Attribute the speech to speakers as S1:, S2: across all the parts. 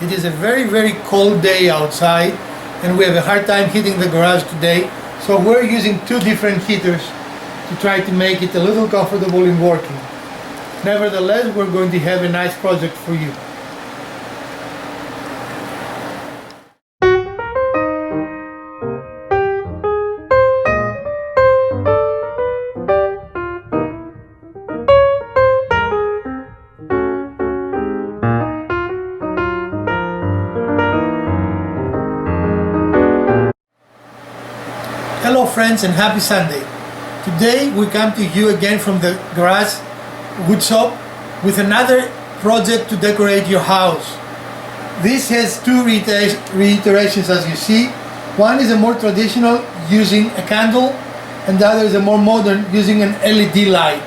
S1: It is a very cold day outside and we have a hard time heating the garage today. So we're using two different heaters to try to make it a little comfortable in working. Nevertheless, we're going to have a nice project for you. Hello friends and happy Sunday. Today we come to you again from the garage wood shop with another project to decorate your house. This has two reiterations as you see. One is a more traditional using a candle and the other is a more modern using an LED light.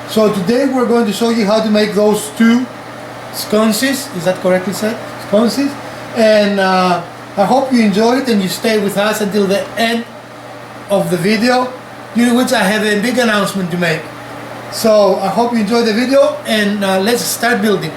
S1: So today we're going to show you how to make those two sconces. Is that correctly said? Sconces. And I hope you enjoy it and you stay with us until the end of the video, during which I have a big announcement to make. So I hope you enjoy the video and let's start building.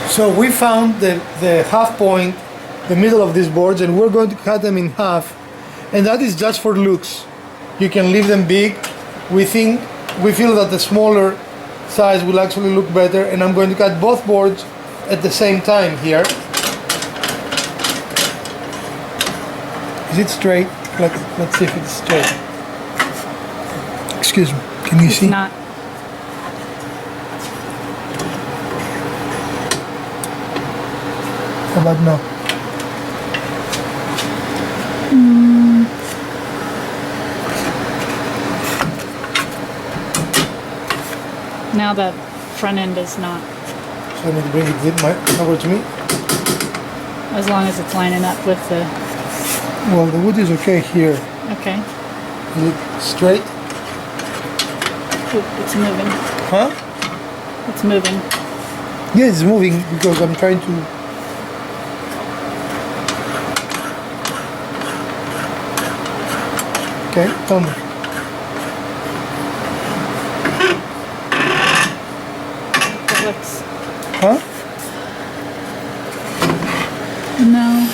S1: So we found the half point, the middle of these boards, and we're going to cut them in half, and that is just for looks. You can leave them big. We feel that the smaller size will actually look better, and I'm going to cut both boards at the same time here. Is it straight? Let's see if it's straight. Excuse me, can you see?
S2: It's not.
S1: How about now?
S2: Now the front end is not.
S1: So I need to bring it over to me?
S2: As long as it's lining up with the...
S1: Well, the wood is okay here.
S2: Okay.
S1: Is it straight?
S2: Oop, it's moving.
S1: Huh?
S2: It's moving.
S1: Yeah, it's moving because I'm trying to... Okay, tell me.
S2: It looks...
S1: Huh?
S2: No.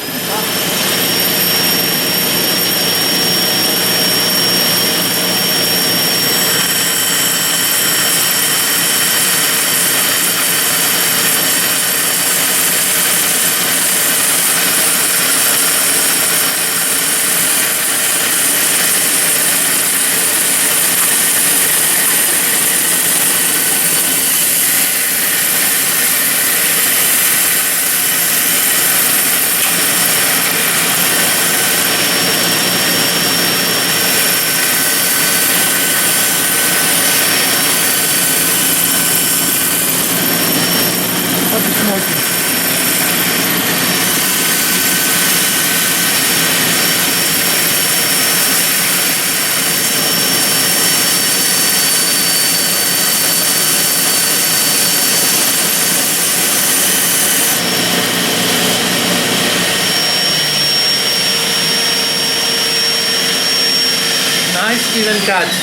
S2: Nice even cuts.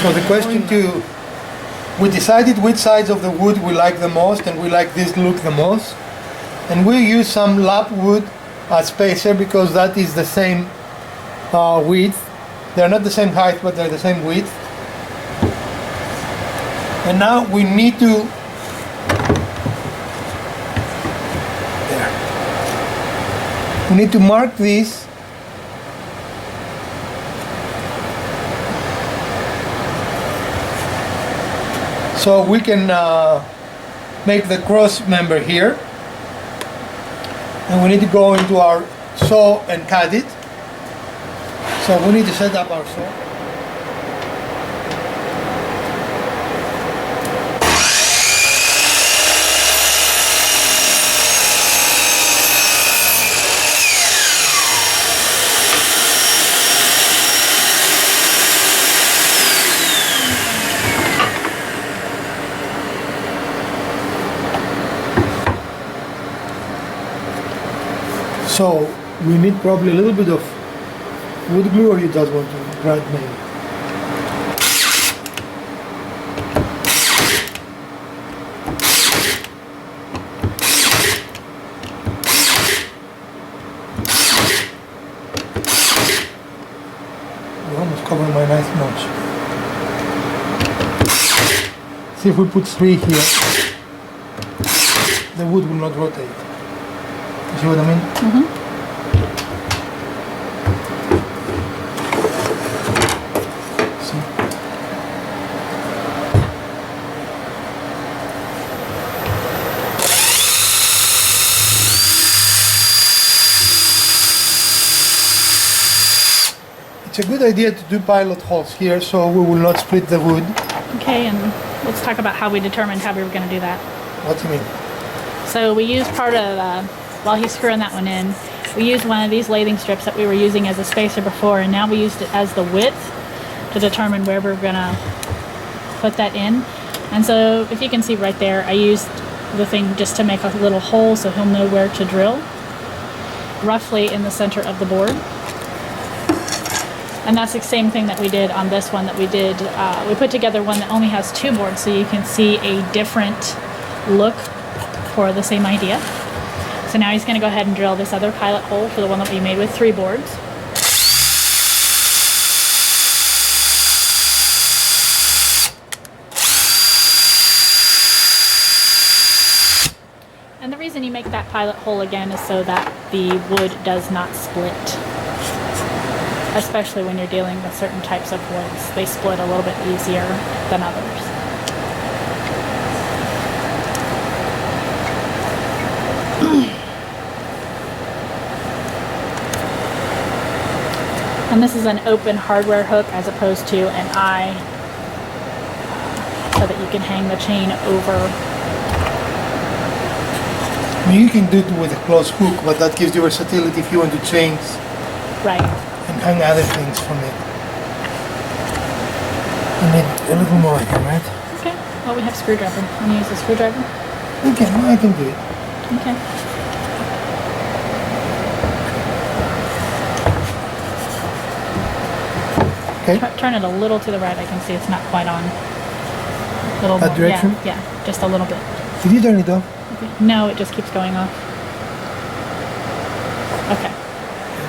S2: So the question too, we decided which sides of the wood we like the most, and we like this look the most, and we use some lap wood as spacer because that is the same width. They're not the same height, but they're the same width. And now we need to we need to mark this so we can make the cross member here, and we need to go into our saw and cut it. So we need to set up our saw. So we need probably a little bit of wood glue, or you just want to grind maybe? You're almost covering my knife notch. See if we put 3 here, the wood will not rotate. You see what I mean?
S3: Mm-hmm.
S2: It's a good idea to do pilot holes here so we will not split the wood.
S3: Okay, and let's talk about how we determined how we were going to do that.
S2: What do you mean?
S3: So we used part of, while he's screwing that one in, we used one of these lathing strips that we were using as a spacer before, and now we used it as the width to determine where we're going to put that in. And so if you can see right there, I used the thing just to make a little hole so he'll know where to drill, roughly in the center of the board. And that's the same thing that we did on this one that we did. We put together one that only has 2 boards so you can see a different look for the same idea. So now he's going to go ahead and drill this other pilot hole for the one that we made with 3 boards. And the reason you make that pilot hole again is so that the wood does not split. Especially when you're dealing with certain types of woods. They split a little bit easier than others. And this is an open hardware hook as opposed to an eye, so that you can hang the chain over.
S2: I mean, you can do it with a closed hook, but that gives you versatility if you want to change
S3: Right.
S2: and hang other things from it. You need a little more here, right?
S3: Okay. Well, we have screwdriver. Want to use the screwdriver?
S2: Okay, I can do it.
S3: Okay.
S2: Okay.
S3: Turn it a little to the right. I can see it's not quite on. Little
S2: That
S3: more.
S2: direction?
S3: Yeah, just a little bit.
S2: Did you turn it off?
S3: Okay. No, it just keeps going off. Okay.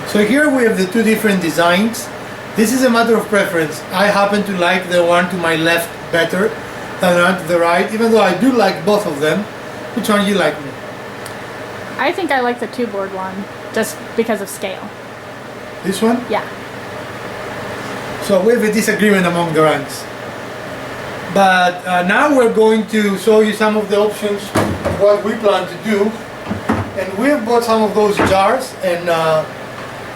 S1: So here we have the 2 different designs. This is a matter of preference. I happen to like the one to my left better than the one to the right, even though I do like both of them. Which one you like?
S3: I think I like the 2-board one just because of scale.
S1: This one?
S3: Yeah.
S1: So we have a disagreement among the ranks. But now we're going to show you some of the options of what we plan to do. And we've bought some of those jars, and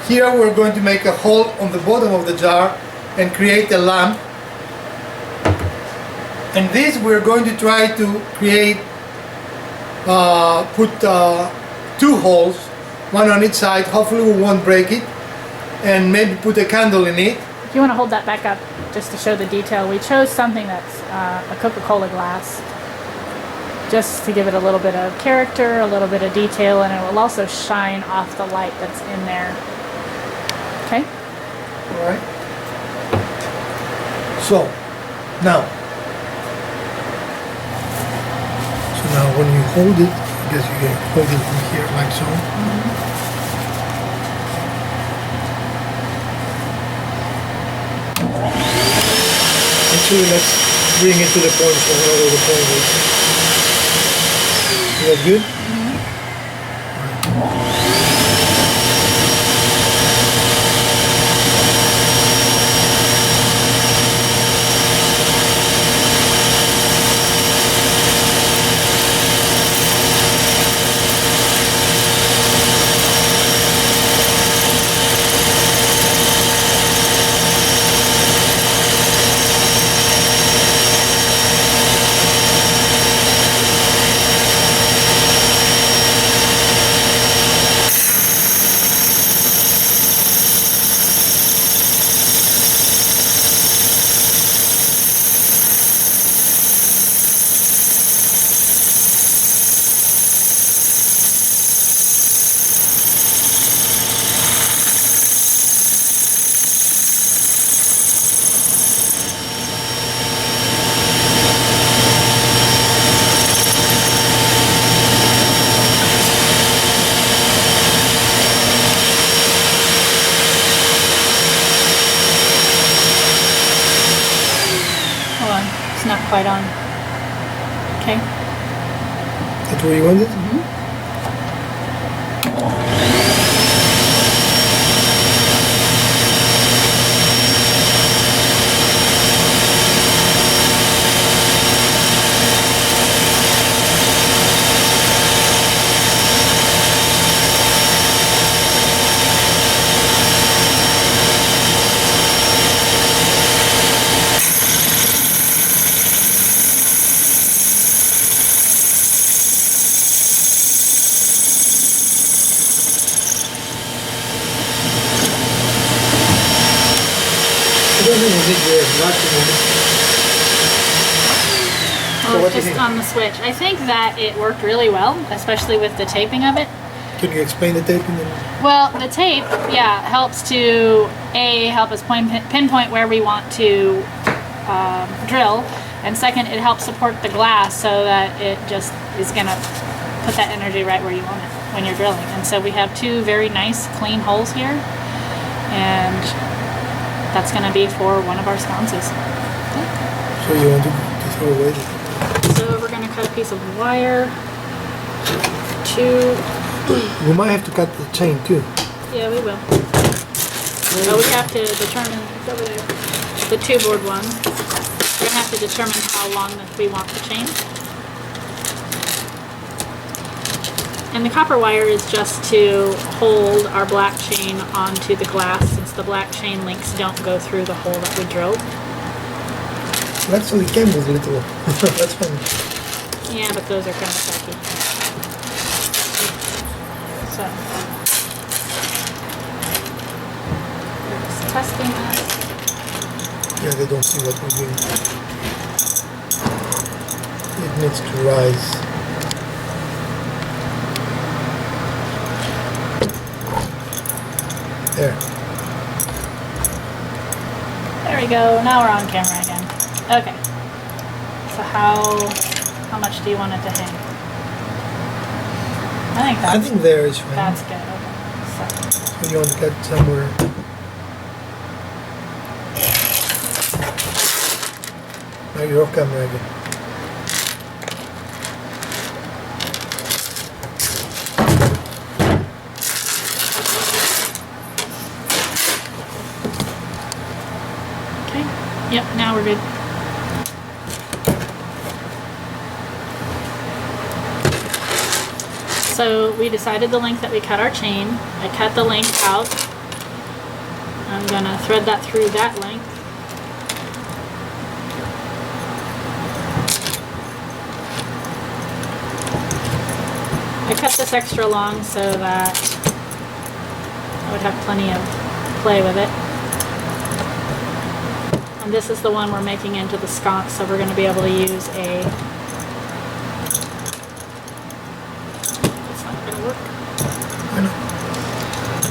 S1: here we're going to make a hole on the bottom of the jar and create a lamp. And this we're going to try to create, put 2 holes, one on each side. Hopefully we won't break it, and maybe put a candle in it.
S3: If you want to hold that back up just to show the detail, we chose something that's a Coca-Cola glass just to give it a little bit of character, a little bit of detail, and it will also shine off the light that's in there. Okay?
S1: All right. So now when you hold it, I guess you can hold it from here like so. Actually, let's bring it to the point so wherever the point is. Is that good?
S3: quite on. Okay.
S2: That's where you want it?
S3: Oh,
S2: what do you
S3: it's just
S2: think?
S3: on the switch. I think that it worked really well, especially with the taping of it.
S2: Can you explain the taping?
S3: Well, the tape, yeah, helps to help us pinpoint where we want to drill, and second, it helps support the glass so that it just is gonna put that energy right where you want it when you're drilling. And so we have two very nice, clean holes here, and that's gonna be for one of our sconces.
S2: So you want to throw away the...
S3: So we're gonna cut a piece of wire. Two.
S2: We might have to cut the chain too.
S3: Yeah, we will. But we have to determine, it's over there, the 2-board one. We're gonna have to determine how long that we want the chain. And the copper wire is just to hold our black chain onto the glass, since the black chain links don't go through the hole that we drilled.
S2: It actually came with a little... That's fine.
S3: Yeah, but those are kind of tacky. So, we're just testing that.
S2: Yeah, they don't see what we're doing. It needs to rise. There.
S3: There we go. Now we're on camera again. Okay. So how much do you want it to hang?
S2: I think there is fine.
S3: That's good. Okay.
S2: So you want to cut somewhere. Now you're off camera again.
S3: Okay. Yep. Now we're good. So we decided the length that we cut our chain. I cut the length out. I'm gonna thread that through that length. I cut this extra long so that I would have plenty of play with it. And this is the one we're making into the sconce, so we're gonna be able to use a...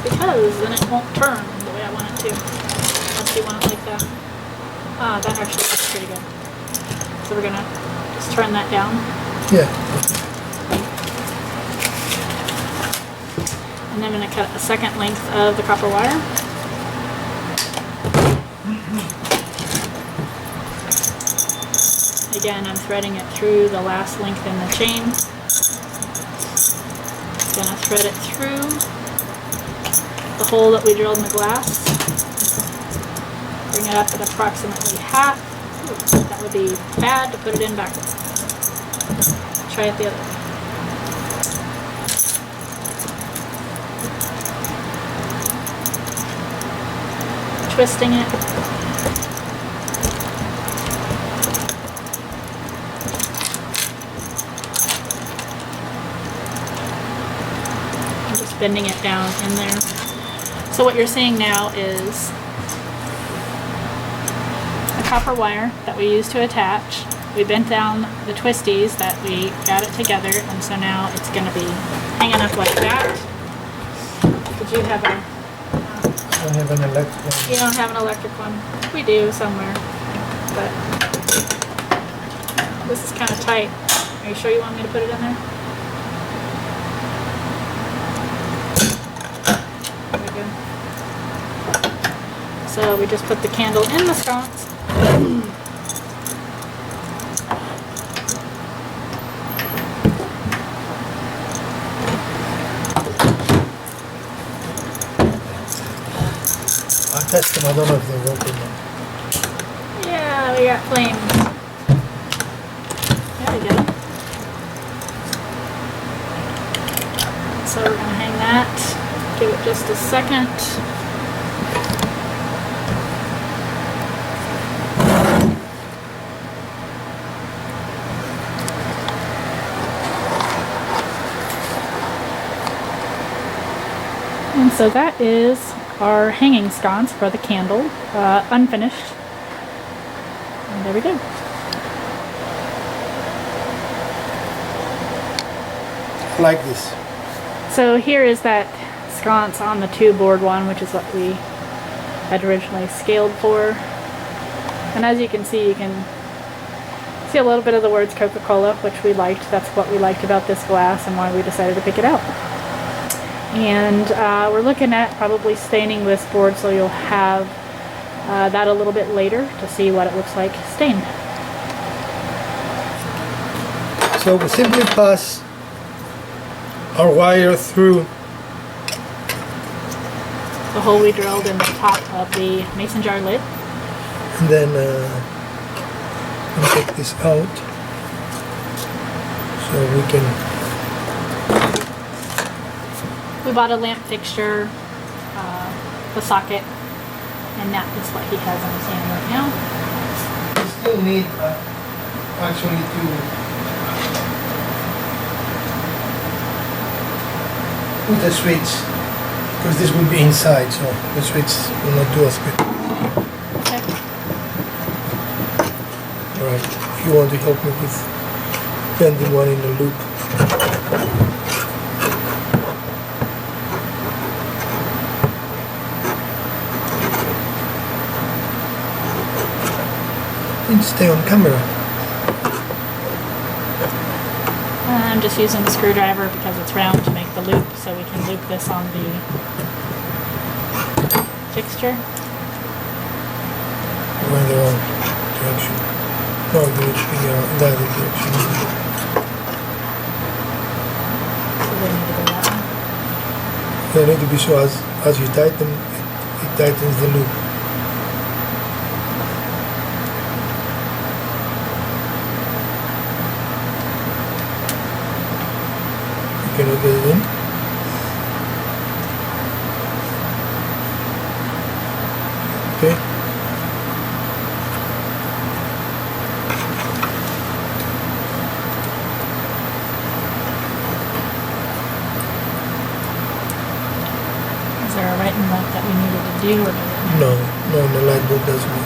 S3: Because then it won't turn the way I want it to. Unless you want it like that. Ah, that actually looks pretty good. So we're gonna just turn that down.
S2: Yeah.
S3: And then I'm gonna cut a second length of the copper wire. Again, I'm threading it through the last length in the chain. Gonna thread it through the hole that we drilled in the glass. Bring it up at approximately half. Ooh, that would be bad to put it in backwards. Try it the other way. Twisting it. And just bending it down in there. So what you're seeing now is a copper wire that we used to attach. We bent down the twisties that we got it together, and so now it's going to be hanging up like that. Did you have a...
S2: I don't have an electric one.
S3: You don't have an electric one? We do somewhere, but this is kind of tight. Are you sure you want me to put it in there? So we just put the candle in the sconce.
S2: I tested them. I don't know if they're working now.
S3: Yeah, we got flames. There we go. So we're gonna hang that. Give it just a second. And so that is our hanging sconce for the candle, unfinished. And there we go.
S2: I like this.
S3: So here is that sconce on the 2-board one, which is what we had originally scaled for. And as you can see a little bit of the words Coca-Cola, which we liked. That's what we liked about this glass and why we decided to pick it out. And we're looking at probably staining this board, so you'll have that a little bit later to see what it looks like stained.
S2: So we simply pass our wire through
S3: The hole we drilled in the top of the mason jar lid.
S2: and then take this out so we can.
S3: We bought a lamp fixture, the socket, and that is what he has on his hand right now.
S2: We still need actually to put the switch, because this will be inside, so the switch will not do us good.
S3: Okay.
S2: Alright, if you want to help me with bending one in the loop. And stay on camera.
S3: I'm just using the screwdriver because it's round to make the loop, so we can loop this on the fixture.
S2: Go in the wrong direction. No, the other direction.
S3: So they need to go that way.
S2: They need to be so as you tighten, it tightens the loop. Can you get it in? Okay.
S3: Is there a right and left that we needed to do, or does it?
S2: No, the light bulb doesn't need it.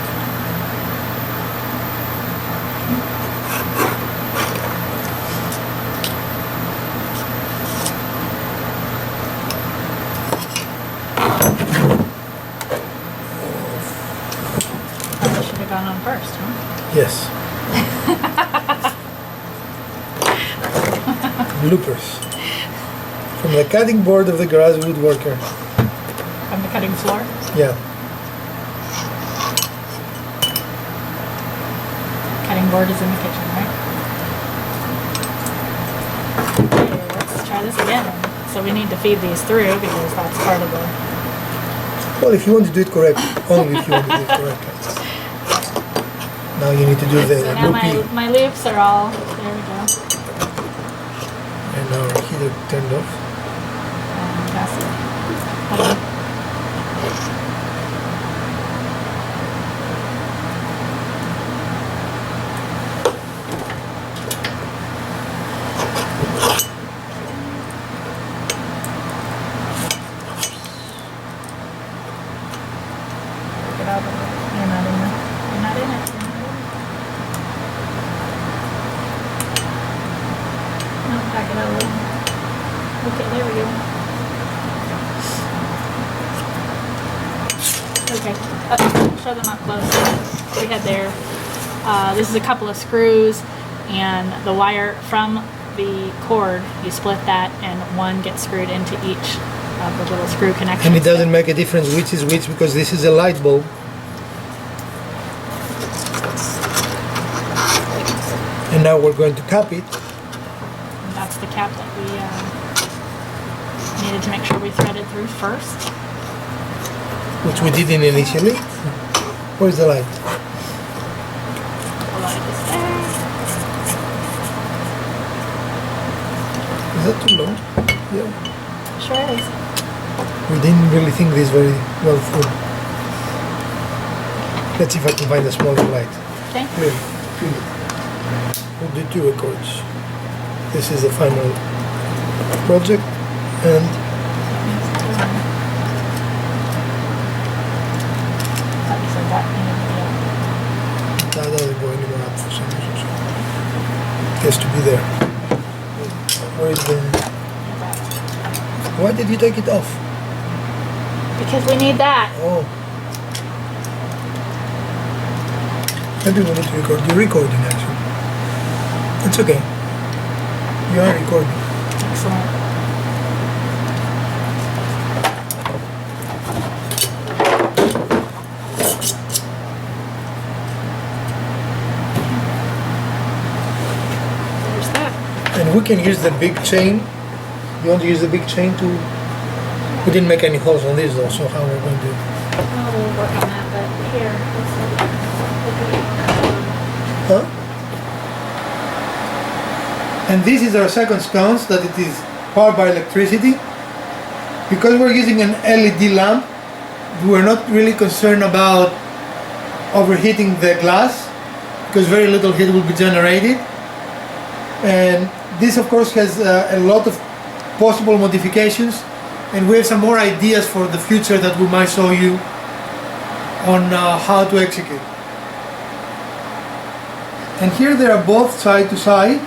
S3: Probably should have gone on first, huh?
S2: Yes. Bloopers. From the cutting board of the garage woodworker.
S3: From the cutting floor.
S2: Yeah.
S3: Cutting board is in the kitchen, right? Okay, let's try this again. So we need to feed these through because that's part of the...
S2: Well, if you want to do it correctly, only if you want to do it correctly. Now you need to do the
S3: So now
S2: loopy.
S3: my loops are all... There we go.
S2: And our heater turned off.
S3: Fantastic. Get out of it. You're not in it. You're not in it. No, back it out a little. Okay, there we go. Okay, show them up close. We had there, this is a couple of screws, and the wire from the cord, you split that, and one gets screwed into each of the little screw connections.
S2: And it doesn't make a difference which is which because this is a light bulb. And now we're going to cap it.
S3: And that's the cap that we needed to make sure we threaded through first.
S2: which we didn't initially. Where's the light?
S3: The light is there.
S2: Is that too low? Yeah.
S3: Sure is.
S2: We didn't really think this very well through. Let's see if I can find a smaller light.
S3: Okay.
S2: Clearly. We'll do 2 records. This is the final project, and that doesn't go anywhere up for some reason. So it has to be there. Where is the... Why did you take it off?
S3: Because we need that.
S2: Oh. Maybe we need to record. You're recording actually. It's okay. You are recording.
S3: Excellent. There's that.
S2: And we can use the big chain. You want to use the big chain to... We didn't make any holes on this though, so how we're going to...
S3: Oh, we'll work on that, but here, let's
S2: Huh?
S1: And this is our second sconce that it is powered by electricity. Because we're using an LED lamp, we're not really concerned about overheating the glass because very little heat will be generated. And this of course has a lot of possible modifications, and we have some more ideas for the future that we might show you on how to execute. And here they are both side to side.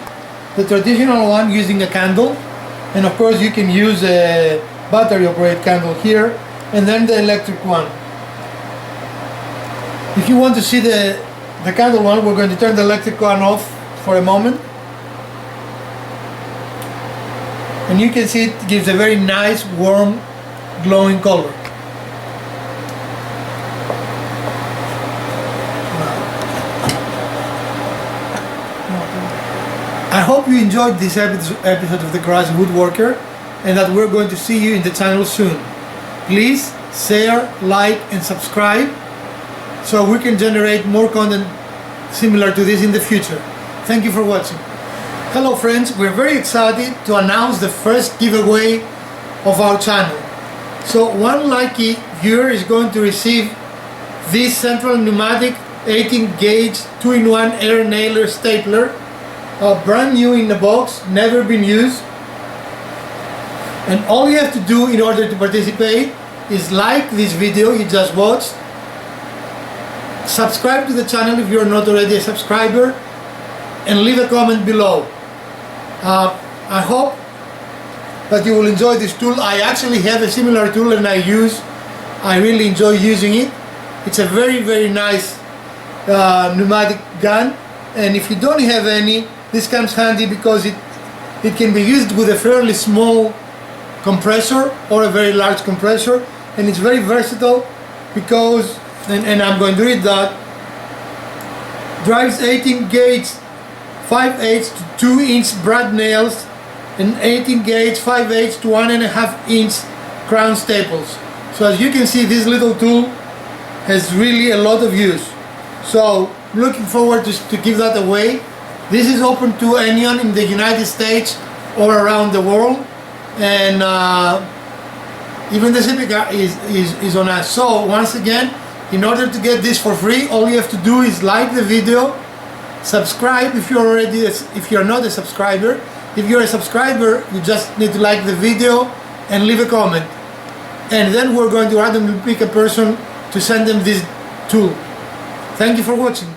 S1: The traditional one using a candle, and of course you can use a battery operated candle here, and then the electric one. If you want to see the candle one, we're going to turn the electric one off for a moment. And you can see it gives a very nice, warm, glowing color. I hope you enjoyed this episode of The Garage Woodworker, and that we're going to see you in the channel soon. Please share, like and subscribe so we can generate more content similar to this in the future. Thank you for watching. Hello friends, we're very excited to announce the first giveaway of our channel. So one lucky viewer is going to receive this central pneumatic 18 gauge 2-in-1 air nailer stapler, brand new in the box, never been used. And all you have to do in order to participate is like this video you just watched, subscribe to the channel if you're not already a subscriber, and leave a comment below. I hope that you will enjoy this tool. I actually have a similar tool and I really enjoy using it. It's a very, very nice pneumatic gun, and if you don't have any, this comes handy because it can be used with a fairly small compressor or a very large compressor, and it's very versatile because, and I'm going to read that, drives 18 gauge 5/8 to 2-inch brad nails and 18 gauge 5/8 to 1.5-inch crown staples. So as you can see, this little tool has really a lot of use. So looking forward to give that away. This is open to anyone in the United States or around the world, and even the shipping is on us. So once again, in order to get this for free, all you have to do is like the video, subscribe if you're not a subscriber. If you're a subscriber, you just need to like the video and leave a comment, and then we're going to randomly pick a person to send them this tool. Thank you for watching.